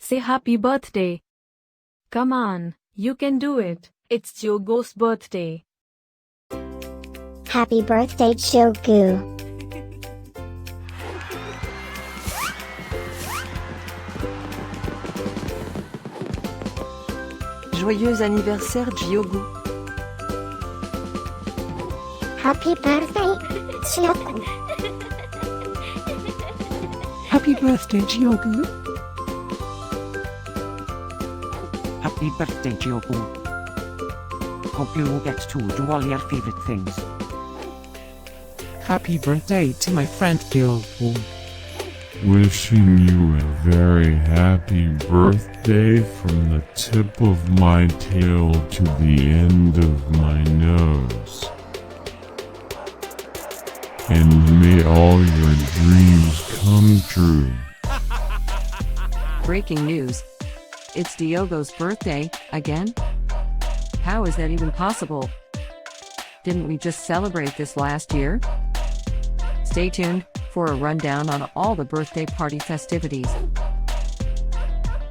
Say happy birthday. Come on, you can do it. It's Diogo's birthday. Happy birthday, Diogo. Joyeux anniversaire, Diogo. Happy birthday, Diogo. Happy birthday, Diogo. Happy birthday, Diogo. Hope you will get to do all your favorite things. Happy birthday to my friend Diogo. Wishing you a very happy birthday from the tip of my tail to the end of my nose. And may all your dreams come true. Breaking news. It's Diogo's birthday, again? How is that even possible? Didn't we just celebrate this last year? Stay tuned for a rundown on all the birthday party festivities.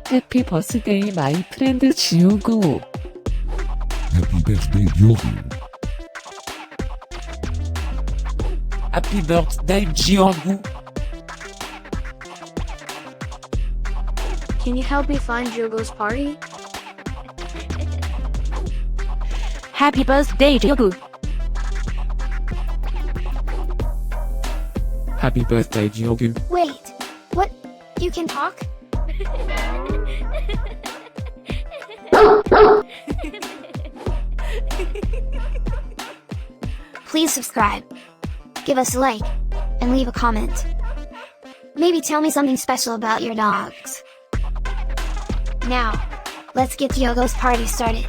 Happy birthday, my friend Diogo. Happy birthday, Diogo. Happy birthday, Diogo. Can you help me find Diogo's party? Happy birthday, Diogo. Happy birthday, Diogo. Wait, what? You can talk? Please subscribe, give us a like, and leave a comment. Maybe tell me something special about your dogs. Now, let's get Diogo's party started.